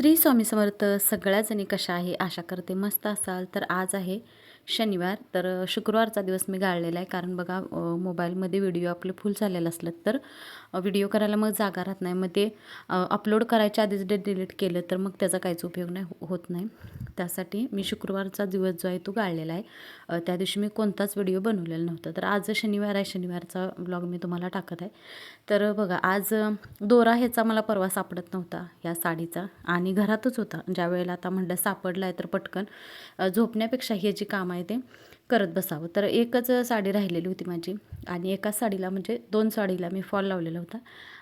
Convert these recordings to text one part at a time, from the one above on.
श्री स्वामी समर्थ. सगळ्या जणी कशा आहे, आशा करते मस्त असाल. तर आज आहे शनिवार, तर शुक्रवारचा दिवस मी गाळलेला आहे. कारण बघा मोबाईलमध्ये व्हिडिओ आपले फुल झालेलं असलं तर व्हिडिओ करायला मग जागा राहत नाही. मग ते अपलोड करायच्या आधीच डिलीट केलं तर मग त्याचा काहीच उपयोग नाही होत नाही. त्यासाठी मी शुक्रवारचा दिवस जो आहे तो गाळलेला आहे. त्या दिवशी मी कोणताच व्हिडिओ बनवलेला नव्हता. तर आज शनिवार आहे, शनिवारचा व्लॉग मी तुम्हाला टाकत आहे. तर बघा आज दोरा ह्याचा मला परवा सापडत नव्हता या साडीचा, आणि घरातच होता. ज्या वेळेला आता म्हटलं सापडला आहे तर पटकन झोपण्यापेक्षा हे जी काम आहे ते करत बसावं. तर एकच साडी राहिलेली होती माझी, आणि एकाच साडीला म्हणजे 2 साडीला मी फॉल लावलेला होता,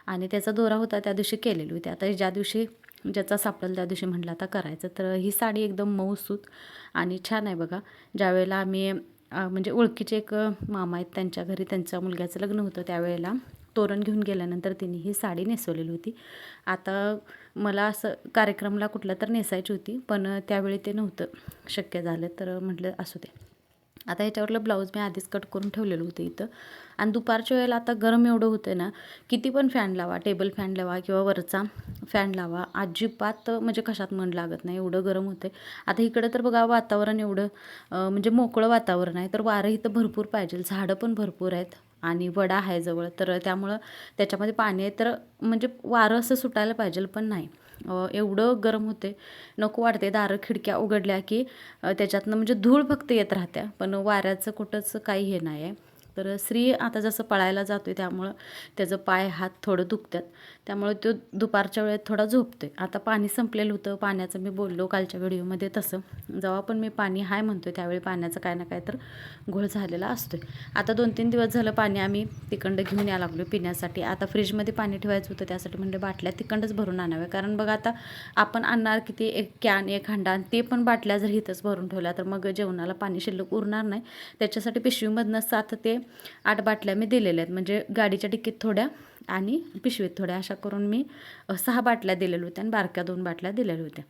आणि त्याचा दोरा होता त्या दिवशी केलेली होती. आता ज्या दिवशी ज्याचा सापडेल त्या दिवशी म्हटलं आता करायचं. तर ही साडी एकदम मऊसूत आणि छान आहे बघा. ज्यावेळेला आम्ही म्हणजे ओळखीचे एक मामा आहेत, त्यांच्या घरी त्यांच्या मुलग्याचं लग्न होतं, त्यावेळेला तोरण घेऊन गेल्यानंतर तिने ही साडी नेसवलेली होती. आता मला असं कार्यक्रमला कुठला तर नेसायची होती, पण त्यावेळी ते नव्हतं शक्य झालं, तर म्हटलं असू दे. आता ह्याच्यावरलं ब्लाऊज मी आधीच कट करून ठेवलेलं होतं इथं. आणि दुपारच्या वेळेला आता गरम एवढं होतं ना, किती पण फॅन लावा, टेबल फॅन लावा किंवा वरचा फॅन लावा, अजिबात म्हणजे कशात मन लागत नाही, एवढं गरम होतं. आता इकडं तर बघा वातावरण एवढं म्हणजे मोकळं वातावरण आहे, तर वारं इथं भरपूर पाहिजे, झाडं पण भरपूर आहेत आणि वडा आहे जवळ, तर त्यामुळं त्याच्यामध्ये पाणी आहे, तर म्हणजे वारं असं सुटायला पाहिजे पण नाही. एवढं गरम होते, नको वाटते. दारं खिडक्या उघडल्या की त्याच्यातनं म्हणजे धूळ फक्त येत राहत्या, पण वाऱ्याचं कुठंच काही हे नाही आहे. तर श्री आता जसं पळायला जातो आहे त्यामुळं त्याचं पाय हात थोडं दुखतात, त्यामुळे तो दुपारच्या वेळेत थोडा झोपतो. आता पाणी संपलेलं होतं, पाण्याचं मी बोललो कालच्या व्हिडिओमध्ये तसं. जेव्हा पण मी पाणी हाय म्हणतो त्यावेळी पाण्याचं काय ना काय तर घोळ झालेला असतो. आता 2-3 दिवस झालं पाणी आम्ही तिकडं घेऊन यायला लागलो पिण्यासाठी. आता फ्रीजमध्ये पाणी ठेवायचं होतं, त्यासाठी म्हणजे बाटल्या तिकडंच भरून आणाव्या. कारण बघा आता आपण आणणार किती, एक कॅन एक हांडा, आणि ते पण बाटल्या जर इथंच भरून ठेवल्या तर मग जेवणाला पाणी शिल्लक उरणार नाही. त्याच्यासाठी पिशवीमधनं 7 ते 8 बाटल्या मी दिलेल्या आहेत, म्हणजे गाडीच्या डिक्कीत थोड्या आणि पिशवीत थोड्या, अशा करून मी 6 बाटल्या दिलेल्या होत्या आणि बारक्या 2 बाटल्या दिलेल्या होत्या.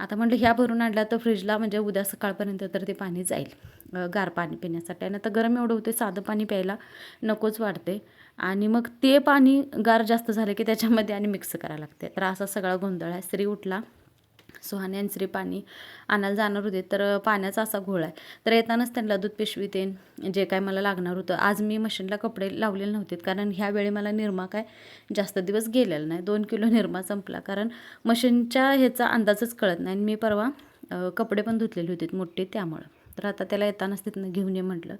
आता म्हटलं ह्या भरून आणल्या तर फ्रीजला म्हणजे उद्या सकाळपर्यंत तर ते पाणी जाईल गार पाणी पिण्यासाठी. आणि आता गरम एवढं होते, साधं पाणी प्यायला नकोच वाटते, आणि मग ते पाणी गार जास्त झालं की त्याच्यामध्ये आणि मिक्स करायला लागते. तर असा सगळा गोंधळ आहे. श्री उठला, सुहाने आणि श्री पाणी आणायला जाणार होते, तर पाण्याचा असा घोळ आहे. तर येतानाच त्यांना दूध पिशवी ते जे काय मला लागणार होतं. आज मी मशीनला कपडे लावलेले नव्हते, कारण ह्यावेळी मला निरमा काय जास्त दिवस गेलेला नाही. 2 किलो निरमा संपला, कारण मशीनच्या ह्याचा अंदाजच कळत नाही. आणि मी परवा कपडे पण धुतलेले होते मोठे, त्यामुळं. तर आता त्याला येतानाच तिथनं घेऊन ये म्हटलं,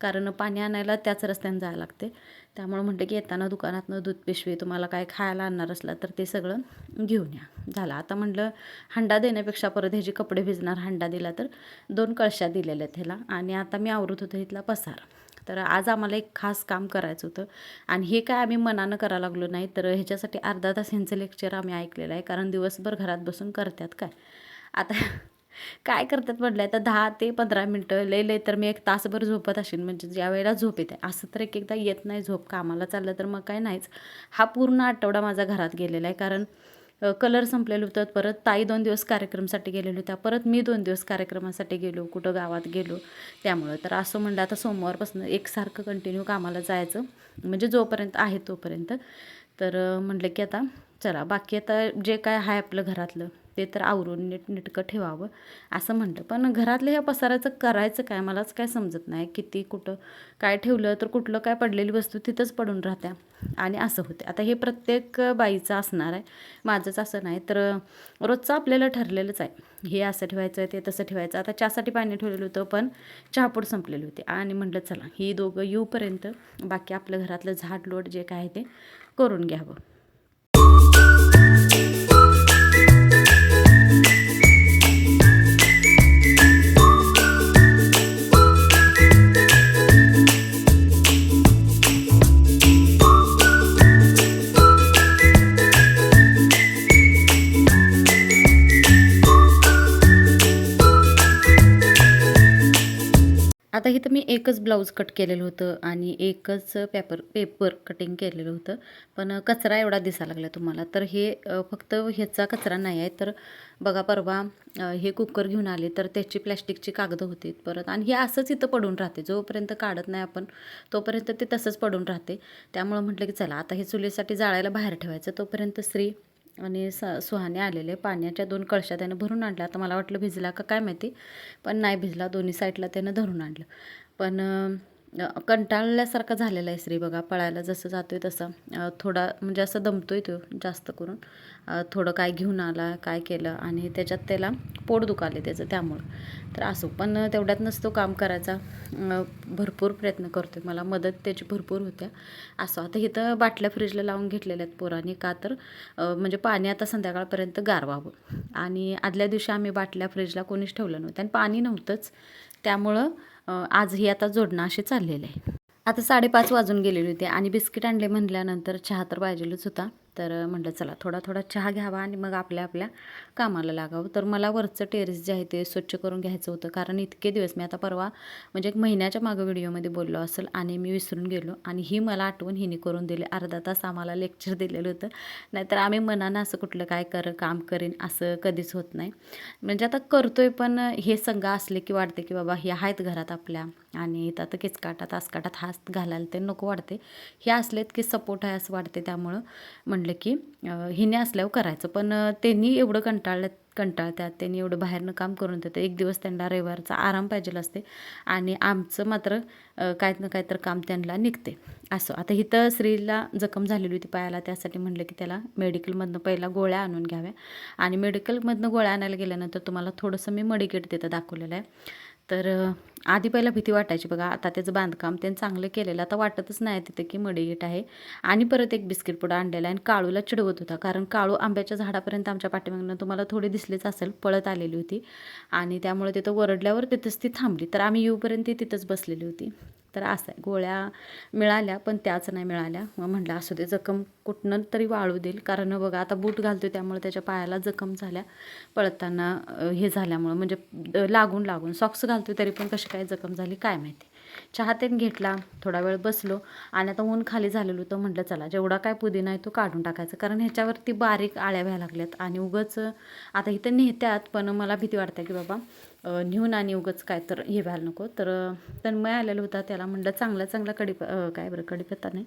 कारण पाणी आणायला त्याच रस्त्यानं जायला लागते. त्यामुळं म्हटलं की येताना दुकानातनं दूध पिशवी, तुम्हाला काय खायला आणणार असला तर ते सगळं घेऊन या. झालं. आता म्हटलं हंडा देण्यापेक्षा परत ह्याचे कपडे भिजणार हंडा दिला, तर 2 कळशा दिलेल्या आहेत ह्याला. आणि आता मी आवरत होतं इथला पसार. तर आज आम्हाला एक खास काम करायचं होतं, आणि हे काय आम्ही मनानं करायला लागलो नाही, तर ह्याच्यासाठी अर्धा तास ह्यांचं लेक्चर आम्ही ऐकलेलं आहे. कारण दिवसभर घरात बसून करतात काय. आता काय करतात म्हटलं तर 10 ते 15 मिनटं, लय तर मी 1 तासभर झोपत असेल, म्हणजे ज्या वेळेला झोप येते. असं तर एकदा येत नाही झोप, कामाला चाललं तर मग काय नाहीच. हा पूर्ण आठवडा माझा घरात गेलेला आहे, कारण कलर संपलेलं होतं. परत ताई 2 दिवस कार्यक्रमासाठी गेलेल्या होत्या, परत मी 2 दिवस कार्यक्रमासाठी गेलो, कुठं गावात गेलो, त्यामुळं. तर असं म्हणलं आता सोमवारपासून एकसारखं कंटिन्यू कामाला जायचं, म्हणजे जोपर्यंत आहे तोपर्यंत. तर म्हटलं की आता चला, बाकी आता जे काय आहे आपलं घरातलं ते तर आवरून नीटनेटकं ठेवावं असं म्हणतं. पण घरातलं ह्या पसाराचं करायचं काय मलाच काय समजत नाही. किती कुठं काय ठेवलं तर कुठलं काय पडलेली वस्तू तिथंच पडून राहत्या, आणि असं होते. आता हे प्रत्येक बाईचं असणार आहे, माझंच असं नाही. तर रोजचं आपल्याला ठरलेलंच आहे, हे असं ठेवायचं ते तसं ठेवायचं. आता चहासाठी पाणी ठेवलेलं होतं, पण चहापूड संपलेली होती, आणि म्हटलं चला ही दोघं येऊपर्यंत बाकी आपलं घरातलं झाडलोट जे काय आहे ते करून घ्यावं. आता इथं मी एकच ब्लाऊज कट केलेलं होतं आणि एकच पेपर कटिंग केलेलं होतं, पण कचरा एवढा दिसायला लागला तुम्हाला. तर हे फक्त ह्याचा कचरा नाही आहे, तर बघा परवा हे कुकर घेऊन आले, तर त्याची प्लॅस्टिकची कागदं होती परत, आणि हे असंच इथं पडून राहते. जोपर्यंत काढत नाही आपण तोपर्यंत ते तसंच पडून राहते. त्यामुळं म्हटलं की चला आता हे चुलीसाठी जाळायला बाहेर ठेवायचं, तोपर्यंत श्री आणि सुहाने आलेले पाण्याच्या 2 कळशा त्यानं भरून आणल्या. आता मला वाटलं भिजला का काय माहिती, पण नाही भिजला. दोन्ही साईडला त्यानं धरून आणलं. पण कंटाळल्यासारखा झालेला आहे श्री बघा. पळायला जसं जातोय तसं थोडा म्हणजे असं दमतोय तो जास्त करून. थोडं काय घेऊन आला, काय केलं आणि त्याच्यात त्याला पोट दुखाले त्याचं त्यामुळं. तर असो, पण तेवढ्यात नसतो काम करायचा. भरपूर प्रयत्न करतोय. मला मदत त्याची भरपूर होत्या. असं आता इथं बाटल्या फ्रीजला लावून घेतलेल्या आहेत पोरांनी, का तर म्हणजे पाणी आता संध्याकाळपर्यंत गार व्हावं. आणि आदल्या दिवशी आम्ही बाटल्या फ्रीजला कोणीच ठेवलं नव्हतं आणि पाणी नव्हतंच. त्यामुळं आज ही आता जोडणं असे चाललेलं आहे. आता 5:30 वाजून गेलेले होते आणि बिस्किट आणले म्हटल्यानंतर चहा तर पाहिजेलच होता. तर म्हटलं चला थोडा थोडा चहा घ्यावा आणि मग आपल्या आपल्या कामाला लागावं. तर मला वरचं टेरेस जे आहे ते स्वच्छ करून घ्यायचं होतं, कारण इतके दिवस मी आता परवा म्हणजे 1 महिन्याच्या मागं व्हिडिओमध्ये बोललो असेल आणि मी विसरून गेलो आणि ही मला आठवण हिने करून दिली. अर्धा तास आम्हाला लेक्चर दिलेलं होतं. नाहीतर आम्ही मनानं असं कुठलं काय काम करीन असं कधीच होत नाही. म्हणजे आता करतोय, पण हे संघ असले की वाटते की बाबा हे आहेत घरात आपल्या आणि इथं आता किचकाटात आसकाटात हात घालायला ते नको वाटते. हे असलेत की सपोर्ट आहे असं वाटते. त्यामुळं म्हटलं की हिने असल्यावर करायचं. पण त्यांनी एवढं कंटाळतात, त्यांनी एवढं बाहेरनं काम करून देतं. एक दिवस त्यांना रविवारचा आराम पाहिजेल असते आणि आमचं मात्र काय ना काय तर काम त्यांना निघते. असं आता इथं श्रीला जखम झालेली होती पायाला, त्यासाठी म्हटलं की त्याला मेडिकलमधनं पहिला गोळ्या आणून घ्याव्या. आणि मेडिकलमधनं गोळ्या आणायला गेल्यानंतर तुम्हाला थोडंसं मी मेडिकेट तिथं दाखवलेलं आहे. तर आधी पहिला भीती वाटायची बघा. आता त्याचं बांधकाम त्यांनी चांगलं केलेलं, आता वाटतच नाही तिथे की मडीगेट आहे. आणि परत एक बिस्किट पुडा आणलेला आहे आणि काळूला चिडवत होता, कारण काळू आंब्याच्या झाडापर्यंत आमच्या पाठीमागनं तुम्हाला थोडी दिसलीच असेल पळत आलेली होती आणि त्यामुळे तिथं वरडल्यावर तिथंच ती थांबली. तर आम्ही येऊपर्यंत ती तिथंच बसलेली होती. तर असं आहे, गोळ्या मिळाल्या पण त्याच नाही मिळाल्या. मग म्हटलं असू दे, जखम कुठनं तरी वाळू देईल, कारण बघा आता बूट घालतोय त्यामुळे त्याच्या पायाला जखम झाल्या पळताना. हे झाल्यामुळं म्हणजे लागून सॉक्स घालतोय तरी पण कशी काय जखम झाली काय माहिती. चहा तेन घेतला, थोडा वेळ बसलो आणि आता ऊन खाली झालेलं होतं. म्हटलं चला जेवढा काय पुदिना आहे तो काढून टाकायचा, कारण ह्याच्यावरती बारीक आळ्या व्हायला लागल्यात आणि उगच आता इथं नेत्यात, पण मला भीती वाटते की बाबा नेऊन आणि उगच काय तर हे व्हायला नको. तर तन्मय आलेला होता, त्याला म्हटलं चांगला चांगला कढीपत्ता नाही,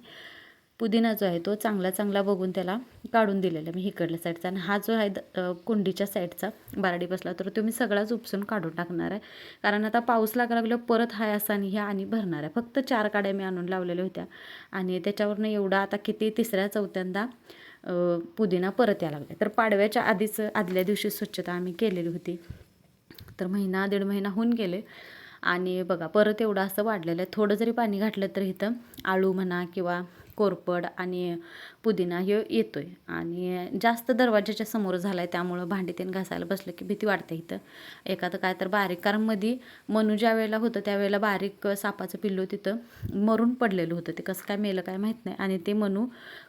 पुदिना जो आहे तो चांगला बघून त्याला काढून दिलेला मी इकडल्या साईडचा. आणि हा जो आहे कुंडीच्या साईडचा बारडी बसला तर तो मी सगळाच उपसून काढून टाकणार आहे, कारण आता पाऊस लागायला लागल्यावर परत हाय असा आणि ह्या आणि भरणार आहे. फक्त 4 काड्या मी आणून लावलेल्या होत्या आणि त्याच्यावरनं एवढा आता किती 3ऱ्या 4थ्यांदा पुदिना परत यायला लागला. तर पाडव्याच्या आधीच आदल्या दिवशी स्वच्छता आम्ही केलेली होती. तर 1.5 महिना होऊन गेले आणि बघा परत एवढं असं वाढलेलं आहे. थोडं जरी पाणी घातलं तर इथं आळू म्हणा किंवा कोरपड आणि पुदिना हे येतोय. आणि जास्त दरवाजाच्या समोर झाला आहे, त्यामुळं भांडी तेन घासायला बसलं की भीती वाटते इथं एखादं काय तर बारीक, कारण मध्ये मनू ज्या वेळेला होतं त्यावेळेला बारीक सापाचं पिल्लू तिथं मरून पडलेलं होतं. ते कसं काय मेलं काय माहीत नाही आणि ते मनू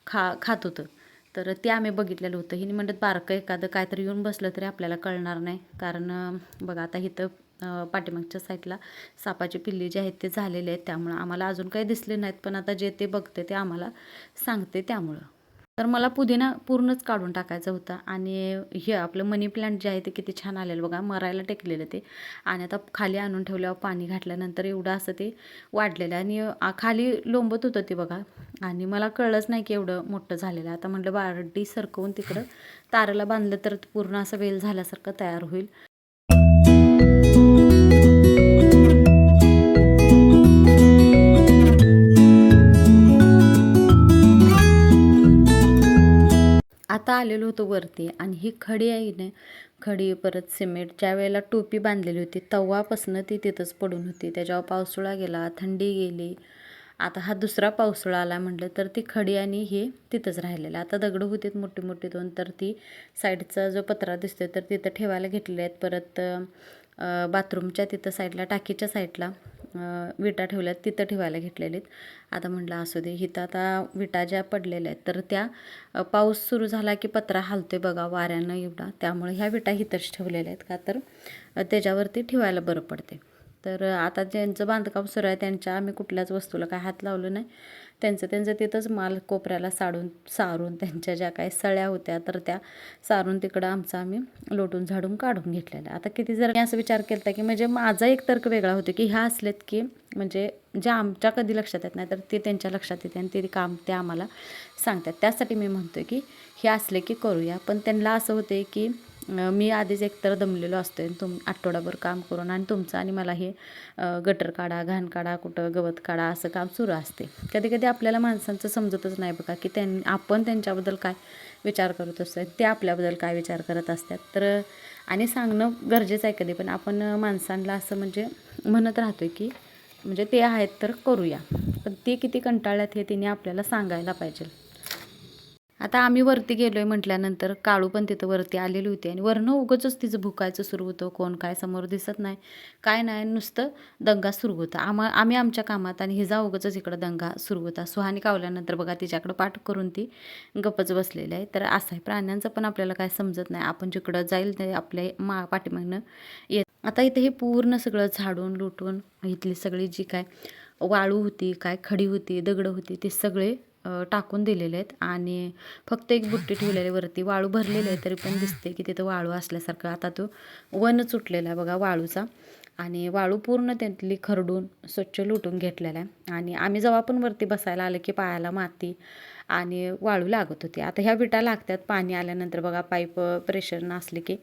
खात होतं. तर ते आम्ही बघितलेलं होतं. हिने म्हणत बारकं एखादं काय तर येऊन बसलं तरी आपल्याला कळणार नाही, कारण बघा आता इथं पाठीमागच्या साईडला सापाची पिल्ली जी आहेत ते झालेले आहेत. त्यामुळं आम्हाला अजून काही दिसले नाहीत, पण आता जे ते बघते ते आम्हाला सांगते त्यामुळं. तर मला पुदिना पूर्णच काढून टाकायचं होतं. आणि हे आपलं मनी प्लांट जे आहे ते किती छान आलेलं बघा, मरायला टेकलेलं ते. आणि आता खाली आणून ठेवल्यावर पाणी घातल्यानंतर एवढं असं ते वाढलेलं आणि खाली लोंबत होतं ते बघा. आणि मला कळलंच नाही की एवढं मोठं झालेलं. आता म्हटलं बारडी सरकवून तिकडं ताराला बांधलं तर पूर्ण असं वेल झाल्यासारखं तयार होईल. आता आलेलो होतो वरती आणि ही खडी आहे ना, खडी परत सिमेंट ज्या वेळेला टोपी बांधलेली होती तेव्हापासनं ती तिथंच पडून होती. त्याच्यावर पावसाळा गेला, थंडी गेली, आता हा दुसरा पावसाळा आला म्हटलं तर ती खडी आणि हे तिथंच राहिलेलं. आता दगडं होतीत मोठी मोठी 2, तर ती साईडचा जो पत्रा दिसतोय तर तिथं ठेवायला घेतलेले आहेत. परत बाथरूमच्या तिथं साईडला टाकीच्या साईडला विटा ठेवल्यात, तिथं ठेवायला घेतलेले आहेत. आता म्हटलं असू दे, इथं आता विटा ज्या पडलेल्या आहेत तर त्या पाऊस सुरू झाला की पत्रा हलतोय बघा वाऱ्यानं एवढा, त्यामुळे ह्या विटा इथंच ठेवलेल्या आहेत, का तर त्याच्यावरती ठेवायला बरं पडते. तर आता ज्यांचं बांधकाम सुरू आहे त्यांच्या आम्ही कुठल्याच वस्तूला काय हात लावलं नाही. त्यांचं तिथंच माल कोपऱ्याला सारून त्यांच्या ज्या काही सळ्या होत्या तर त्या सारून तिकडं आमचं आम्ही लोटून झाडून काढून घेतलेलं. आता किती जर मी असं विचार केला की म्हणजे माझा एक तर्क वेगळा होतो की ह्या असलेत की म्हणजे जे आमच्या कधी लक्षात येत नाही तर ते त्यांच्या लक्षात येते आणि ते काम ते आम्हाला सांगतात. त्यासाठी मी म्हणतो की हे असले की करूया. पण त्यांना असं होते की मी आधीच एकतर दमलेलो असते आठवडाभर काम करून आणि तुमचं आणि मला हे गटर काढा, घाण काढा, कुठं गवत काढा असं काम सुरू असते. कधी कधी आपल्याला माणसांचं समजतच नाही बघा की आपण त्यांच्याबद्दल काय विचार करत असतो, ते आपल्याबद्दल काय विचार करत असतात. तर आणि सांगणं गरजेचं आहे कधी पण. आपण माणसांना असं म्हणजे म्हणत राहतो की म्हणजे ते आहेत तर करूया, पण ते किती कंटाळल्यात हे तिने आपल्याला सांगायला पाहिजे. आता आम्ही वरती गेलो आहे म्हटल्यानंतर काळू पण तिथं वरती आलेली होती आणि वरनं उगाचच तिचं भुकायचं सुरू होतं. कोण काय समोर दिसत नाही, काय नाही, नुसतं दंगा सुरू होता. आम्ही आमच्या कामात आणि हिजा उगाचच इकडं दंगा सुरू होता. सुहानी कावल्यानंतर बघा तिच्याकडं पाठ करून ती गप्पच बसलेली आहे. तर असं आहे, प्राण्यांचं पण आपल्याला काय समजत नाही. आपण जिकडं जाईल ते आपल्या पाठीमागनं येत. आता इथे हे पूर्ण सगळं झाडून लुटून इथली सगळी जी काय वाळू होती, काय खडी होती, दगडं होती, ते सगळे टाकून दिलेले आहेत आणि फक्त एक बुट्टी ठेवलेली वरती. वाळू भरलेली आहे तरी पण दिसते की तिथं वाळू असल्यासारखं. आता तो वनच उठलेला आहे बघा वाळूचा आणि वाळू पूर्ण त्यातली खरडून स्वच्छ लुटून घेतलेला आहे. आणि आम्ही जेव्हा पण वरती बसायला आलं की पायाला माती आणि वाळू लागत होती. आता ह्या विटा लागतात पाणी आल्यानंतर बघा, पाईप प्रेशर नसले की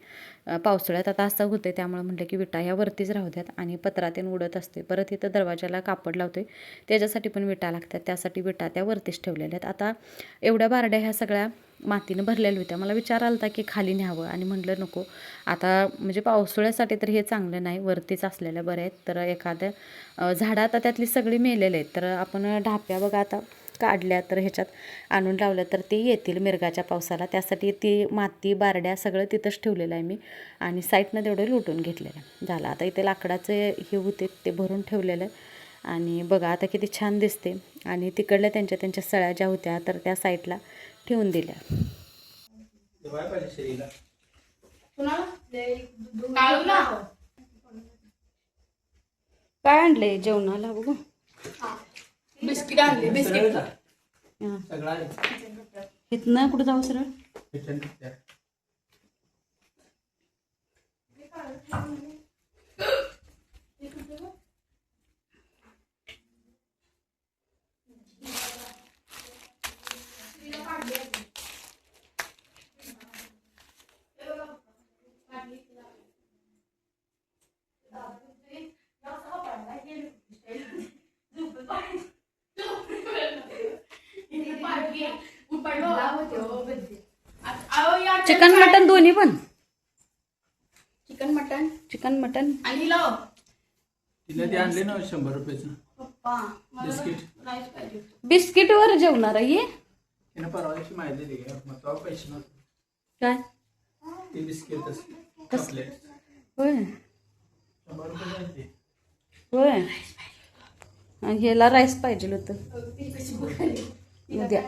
पावसाळ्यात आता असं होते, त्यामुळे म्हटलं की विटा ह्या वरतीच राहू द्यात आणि पत्रातीन उडत असते. परत इथं दरवाजाला कापड लावते त्याच्यासाठी पण विटा लागतात, त्यासाठी विटा त्या वरतीच ठेवलेल्या आहेत. आता एवढ्या बारड्या ह्या सगळ्या मातीनं भरलेल्या होत्या. मला विचार आला होता की खाली न्यावं आणि म्हटलं नको आता, म्हणजे पावसाळ्यासाठी तर हे चांगलं नाही, वरतीच असलेल्या बऱ्या आहेत. तर एखाद्या झाडं आता त्यातली सगळी मेलेले आहेत, तर आपण ढाप्या बघा आता काढल्या तर ह्याच्यात आणून लावल्या तर ते येतील मिरगाच्या पावसाला. त्यासाठी ती माती बारड्या सगळं तिथंच ठेवलेलं आहे मी आणि साईडनं तेवढं लुटून घेतलेलं आहे. झालं आता इथे लाकडाचे हे होते ते भरून ठेवलेलं आहे आणि बघा आता किती छान दिसते. आणि तिकडल्या त्यांच्या सळ्या ज्या होत्या तर त्या साईडला ठेवून दिल्या. काय आणले जेवणाला बघू? बिस्किट आणले, बिस्किट इथनं कुठं जाऊ सरळ? चिकन मटन दोन्ही पण? चिकन मटन आणि लाव. तिला ते आणले ना 100 रुपयाचं पप्पा बिस्किट. राईस पाहिजे. बिस्किटवर जेवणार आहे? तिने परवा दिवशी माहिती दिली का, मग तो पैसे नव्हते. काय ते बिस्किट चॉकलेट होय 100 रुपये जायचे. होय. आणि ह्याला राईस पाहिजे होतं. उद्या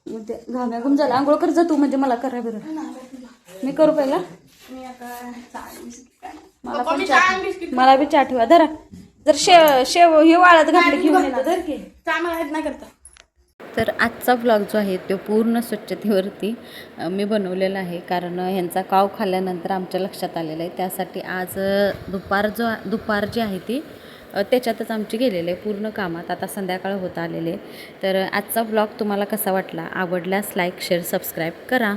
उद्या घाम झाला. आंघोळ कर जा तू, म्हणजे मला करा बरं. मी करू पहिला. मी आता मला पण मला बी चहा ठेवा धरा. जर शेव हे वाळत घातलं घेऊन येणार धर की. नाही करता. तर आजचा व्लॉग जो आहे तो पूर्ण स्वच्छतेवरती मी बनवलेला आहे, कारण ह्यांचा काव खाल्ल्यानंतर आमच्या लक्षात आलेलं आहे. त्यासाठी आज दुपार जी आहे ती त्याच्यातच आमची गेलेले आहे पूर्ण कामात. आता संध्याकाळ होत आलेले. तर आजचा व्लॉग तुम्हाला कसा वाटला? आवडल्यास लाईक शेअर सबस्क्राईब करा.